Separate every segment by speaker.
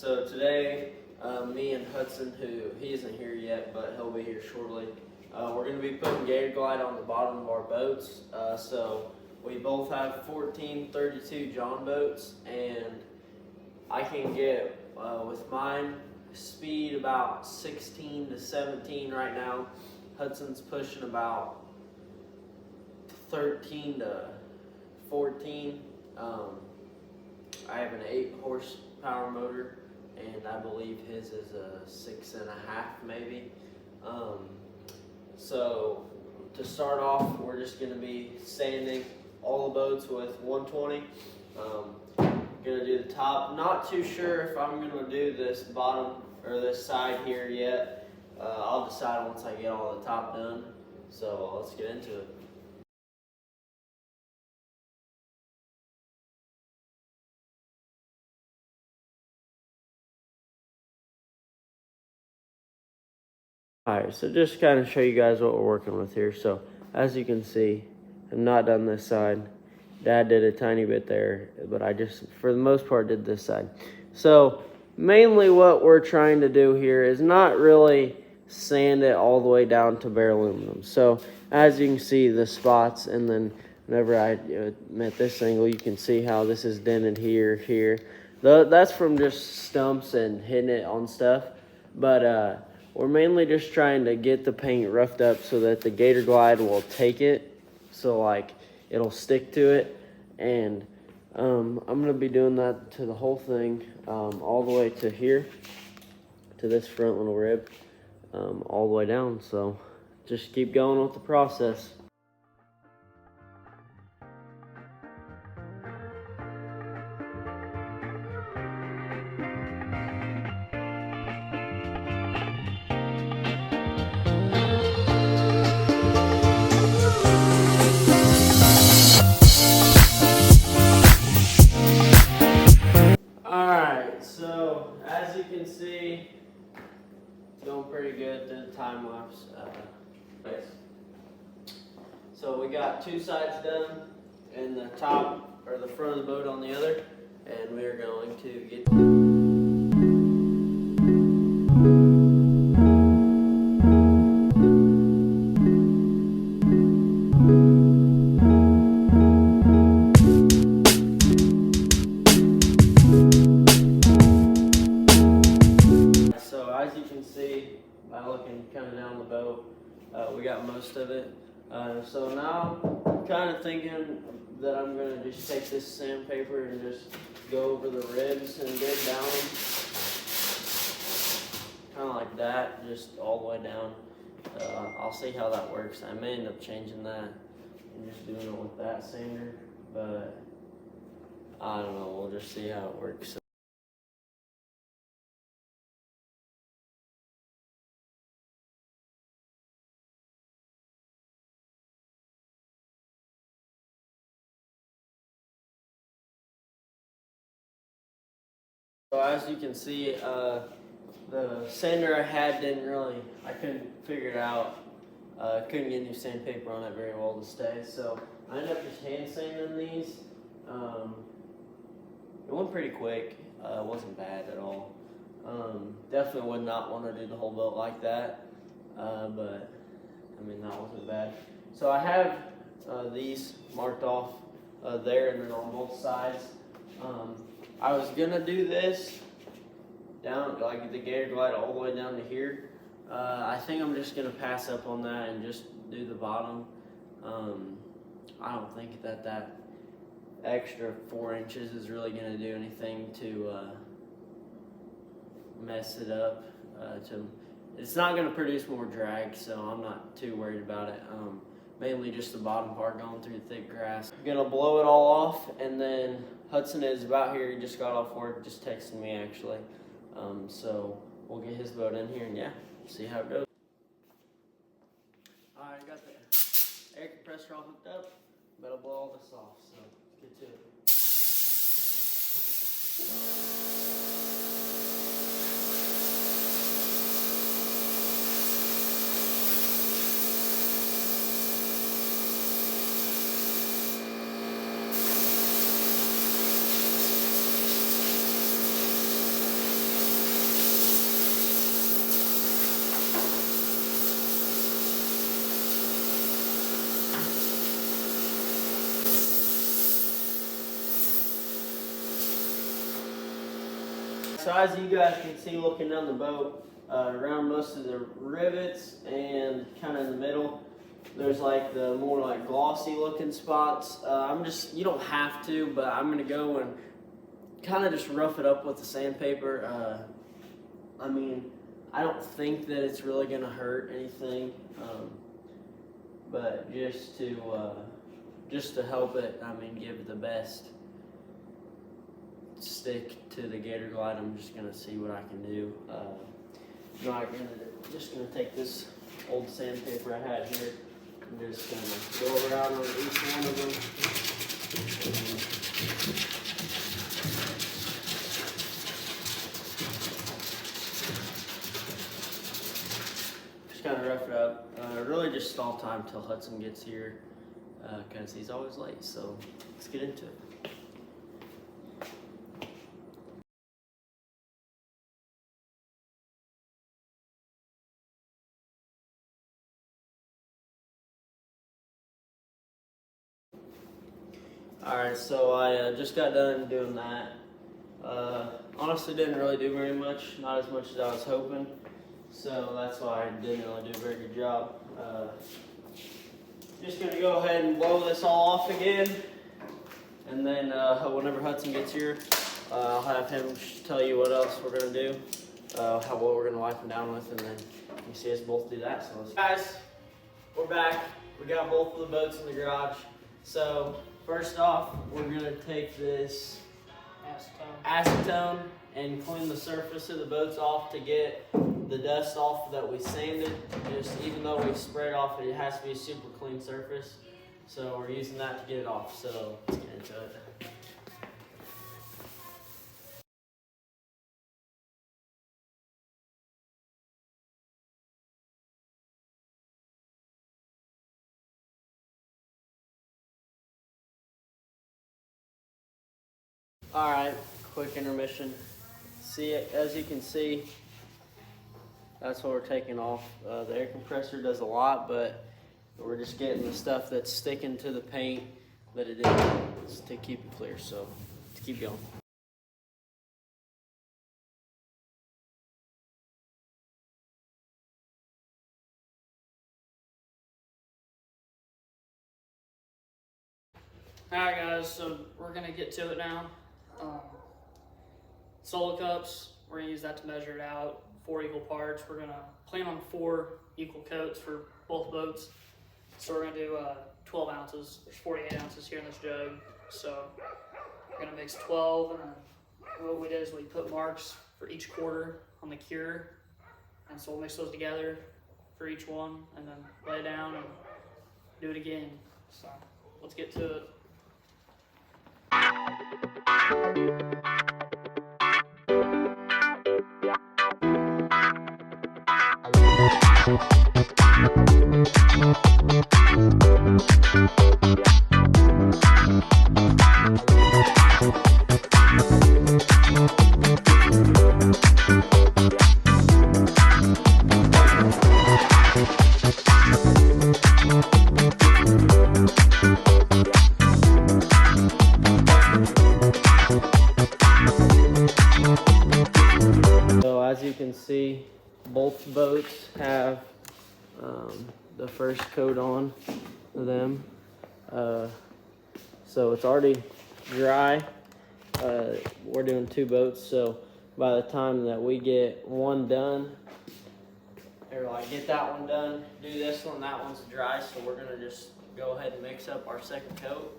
Speaker 1: So today, me and Hudson, who he isn't here yet, but he'll be here shortly, we're going to be putting Gator Glide on the bottom of our boats. So we both have 1432 John boats, and I can get, with mine, speed about 16 to 17 right now. Hudson's pushing about 13 to 14. I have an 8 horsepower motor, and I believe his is a 6.5 maybe. So to start off, we're just going to be sanding all the boats with 120. Gonna do the top. Not too sure if I'm gonna do this bottom or this side here yet. I'll decide once I get all the top done. So let's get into it. Alright, so just kind of show you guys what we're working with here. So as you can see, I've not done this side. Dad did a tiny bit there, but I just, for the most part, did this side. So mainly what we're trying to do here is not really sand it all the way down to bare aluminum. So as you can see the spots, and then whenever I met this angle, you can see how this is dented here. That's from just stumps and hitting it on stuff. But we're mainly just trying to get the paint roughed up so that the Gator Glide will take it. So like, it'll stick to it, and I'm gonna be doing that to the whole thing, all the way to here, to this front little rib, all the way down. So just keep going with the process. Alright, so as you can see, it's going pretty good. Did a time lapse. So we got 2 sides done, and the top or the front of the boat on the other, and we are going to get. As you can see by looking kind of down the boat, we got most of it. So now I'm kind of thinking that I'm going to just take this sandpaper and just go over the ribs and get down, kind of like that, just all the way down. I'll see how that works. I may end up changing that and just doing it with that sander, but I don't know, we'll just see how it works. So as you can see, the sander I had I couldn't figure it out. Couldn't get new sandpaper on it very well to stay. So I ended up just hand sanding these. It went pretty quick. It wasn't bad at all. Definitely would not want to do the whole boat like that. But I mean, that wasn't bad. So I have these marked off there and then on both sides. I was gonna do this down, like the Gator Glide all the way down to here. I think I'm just gonna pass up on that and just do the bottom. I don't think that extra 4 inches is really gonna do anything to mess it up. It's not gonna produce more drag, so I'm not too worried about it. Mainly just the bottom part going through the thick grass. I'm gonna blow it all off, and then Hudson is about here. He just got off work, just texting me actually. So we'll get his boat in here and yeah, see how it goes. Alright, got the air compressor all hooked up. Better blow all this off, so let's get to it. so as you guys can see looking down the boat, around most of the rivets and kind of in the middle, there's like the more like glossy looking spots. You don't have to, but I'm gonna go and kind of just rough it up with the sandpaper. I mean, I don't think that it's really gonna hurt anything, but just to help it, I mean, give it the best stick to the Gator Glide. I'm just gonna see what I can do. Just gonna take this old sandpaper I had here and just gonna go around on each one of them. Just kind of rough it up. Really just stall time till Hudson gets here because he's always late. So let's get into it. Alright, so I just got done doing that. Honestly didn't really do very much, not as much as I was hoping, so that's why I didn't really do a very good job. Just going to go ahead and blow this all off again, and then whenever Hudson gets here, I'll have him tell you what else we're going to do, what we're going to wipe him down with, and then you see us both do that. So guys, we're back. We got both of the boats in the garage. So first off, we're going to take this acetone and clean the surface of the boats off to get the dust off that we sanded. Just even though we sprayed off, it has to be a super clean surface. So we're using that to get it off. So let's get into it. Alright, quick intermission. See, as you can see, that's what we're taking off. The air compressor does a lot, but we're just getting the stuff that's sticking to the paint that it is to keep it clear. So let's keep going.
Speaker 2: Alright guys, so we're going to get to it now. Solo cups, we're going to use that to measure it out, 4 equal parts. We're going to plan on 4 equal coats for both boats. So we're going to do 12 ounces. There's 48 ounces here in this jug. So we're going to mix 12, and then what we did is we put marks for each quarter on the cure. And so we'll mix those together for each one, and then lay it down and do it again. So let's get to it.
Speaker 1: So as you can see, both boats have the first coat on them. So it's already dry. We're doing 2 boats, so by the time that we get one done, or like get that one done, do this one, that one's dry, so we're gonna just go ahead and mix up our second coat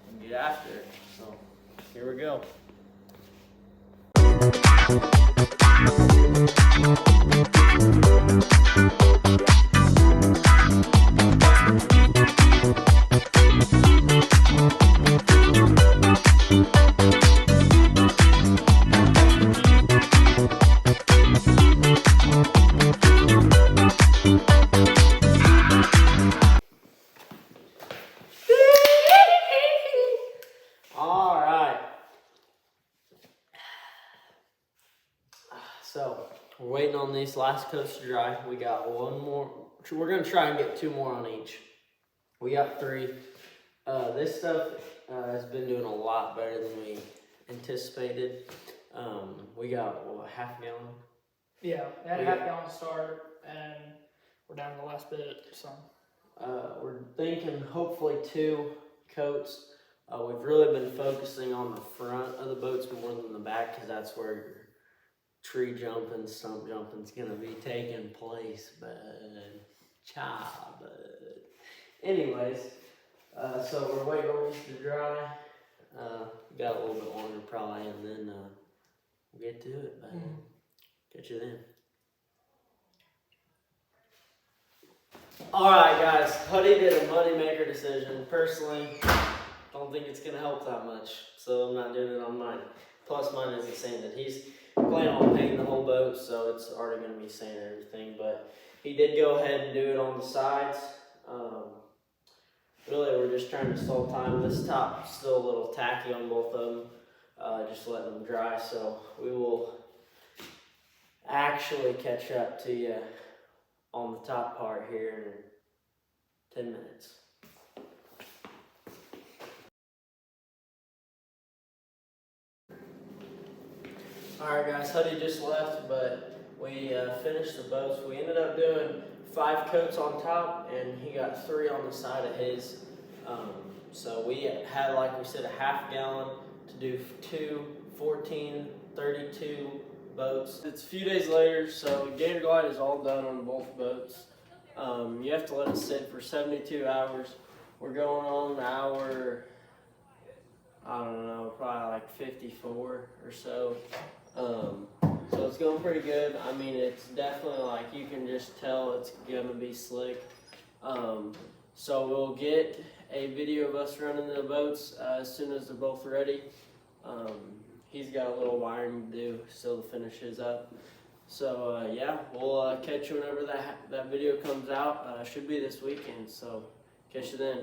Speaker 1: and get after it. So here we go. So we're waiting on these last coats to dry. We got 1 more. We're gonna try and get 2 more on each. We got 3. This stuff has been doing a lot better than we anticipated. We got half a gallon.
Speaker 2: Yeah, we had
Speaker 1: We
Speaker 2: a half
Speaker 1: got-
Speaker 2: gallon to start, and we're down to the last bit. So
Speaker 1: We're thinking hopefully 2 coats. We've really been focusing on the front of the boats more than the back because that's where your tree jumping, stump jumping is gonna be taking place, but anyways, so we're waiting on these to dry. Got a little bit longer probably, and then we'll get to it, but catch you then. Alright guys, Huddy did a moneymaker decision. Personally, don't think it's gonna help that much, so I'm not doing it on mine. Plus mine isn't sanded. He's planning on painting the whole boat, so it's already gonna be sanded and everything, but he did go ahead and do it on the sides. Really, we're just trying to stall time. This top's still a little tacky on both of them, just letting them dry, so we will actually catch up to you on the top part here in 10 minutes. Alright guys, Huddy just left, but we finished the boats. We ended up doing 5 coats on top, and he got 3 on the side of his. So we had, like we said, a half gallon to do 2 14 32 boats. It's a few days later, so Gator Glide is all done on both boats. You have to let it sit for 72 hours. We're going on hour, I don't know, probably like 54 or so. So it's going pretty good. I mean, it's definitely like you can just tell it's gonna be slick. So we'll get a video of us running the boats as soon as they're both ready. He's got a little wiring to do still to finish his up. So yeah, we'll catch you whenever that video comes out. Should be this weekend. So catch you then.